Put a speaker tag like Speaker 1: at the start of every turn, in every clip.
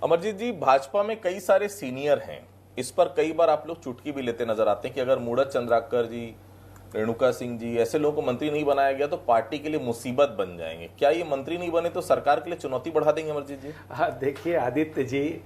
Speaker 1: अमरजीत जी, भाजपा में कई सारे सीनियर हैं, इस पर कई बार आप लोग चुटकी भी लेते नजर आते हैं कि अगर मूढ़त चंद्राकर जी, रेणुका सिंह जी, ऐसे लोगों को मंत्री नहीं बनाया गया तो पार्टी के लिए मुसीबत बन जाएंगे। क्या ये मंत्री नहीं बने तो सरकार के लिए चुनौती बढ़ा देंगे अमरजीत जी?
Speaker 2: हाँ, देखिए आदित्य जी,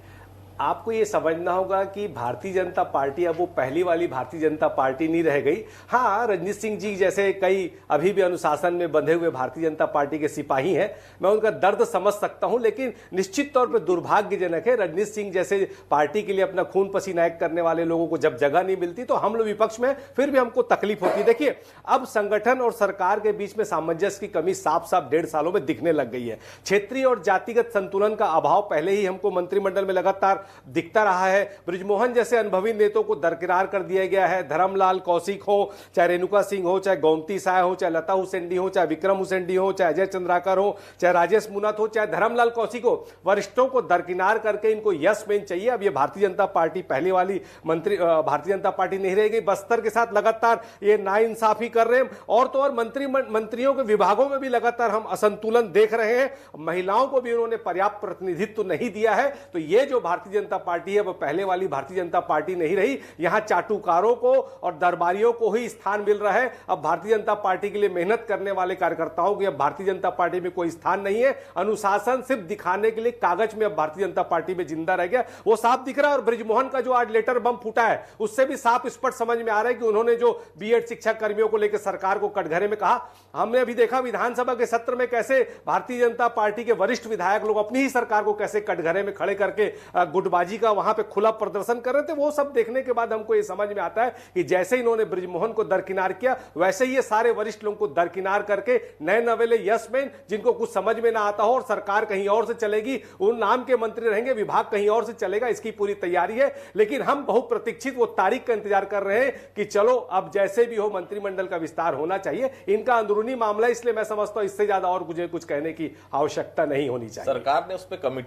Speaker 2: आपको ये समझना होगा कि भारतीय जनता पार्टी अब वो पहली वाली भारतीय जनता पार्टी नहीं रह गई। हाँ, रजनीश सिंह जी जैसे कई अभी भी अनुशासन में बंधे हुए भारतीय जनता पार्टी के सिपाही हैं, मैं उनका दर्द समझ सकता हूं, लेकिन निश्चित तौर पर दुर्भाग्यजनक है रजनीश सिंह जैसे पार्टी के लिए अपना खून पसीना एक करने वाले लोगों को जब जगह नहीं मिलती तो हम लोग विपक्ष में फिर भी हमको तकलीफ होती है। देखिए, अब संगठन और सरकार के बीच में सामंजस्य की कमी साफ साफ 1.5 सालों में दिखने लग गई है। क्षेत्रीय और जातिगत संतुलन का अभाव पहले ही हमको मंत्रिमंडल में लगातार दिखता रहा है। बृजमोहन जैसे अनुभवी नेताओं को दरकिनार कर दिया गया है। धर्मलाल कौशिक हो, चाहे रेणुका सिंह हो, चाहे गोमती साय हो, चाहे लता हुसैन हो, चाहे विक्रम हुसैन हो, चाहे अजय चंद्राकर हो, चाहे राजेश मुनत हो, चाहे धर्मलाल कौशिक हो, वरिष्ठों को दरकिनार करके इनको यस मैन चाहिए। अब ये भारतीय जनता पार्टी पहले वाली भारतीय जनता पार्टी नहीं रहेगी। बस्तर के साथ लगातार ये नाइंसाफी कर रहे हैं, और तो और मंत्रियों के विभागों में भी लगातार हम असंतुलन देख रहे हैं। महिलाओं को भी उन्होंने पर्याप्त प्रतिनिधित्व नहीं दिया है। तो ये जो भारतीय जनता पार्टी है वो पहले वाली भारतीय जनता पार्टी नहीं रही। यहां चाटुकारों को और दरबारियों को ही स्थान मिल रहा है। अब भारतीय जनता पार्टी के लिए मेहनत करने वाले कार्यकर्ताओं की अब भारतीय जनता पार्टी में कोई स्थान नहीं है। अनुशासन सिर्फ दिखाने के लिए कागज में अब भारतीय जनता पार्टी में जिंदा रह गया, वो साफ दिख रहा है। और बृजमोहन का जो आज लेटर बम फूटा है उससे भी साफ स्पष्ट समझ में आ रहा है कि उन्होंने जो बीएड शिक्षक कर्मियों को लेकर सरकार को कटघरे में कहा। हमने अभी देखा विधानसभा के सत्र में कैसे भारतीय जनता पार्टी के वरिष्ठ विधायक लोग अपनी ही सरकार को कैसे कटघरे में खड़े करके गुटबाजी का वहां पे खुला प्रदर्शन कर रहे थे। वो सब देखने के बाद हमको ये समझ में आता है कि जैसे इन्होंने बृजमोहन को दरकिनार किया वैसे ही ये सारे वरिष्ठ लोगों को दरकिनार करके नए नवेले यस मैन जिनको कुछ समझ में ना आता हो और सरकार कहीं और से चलेगी, उन नाम के मंत्री रहेंगे, विभाग कहीं और से चलेगा, इसकी पूरी तैयारी है। लेकिन हम बहुप्रतीक्षित वो तारीख का इंतजार कर रहे हैं कि चलो अब जैसे भी हो मंत्रिमंडल का विस्तार होना चाहिए। इनका अंदरूनी मामला, इसलिए मैं समझता हूं इससे ज्यादा और मुझे कुछ कहने की आवश्यकता नहीं होनी चाहिए।
Speaker 1: सरकार ने उस पर कमिटी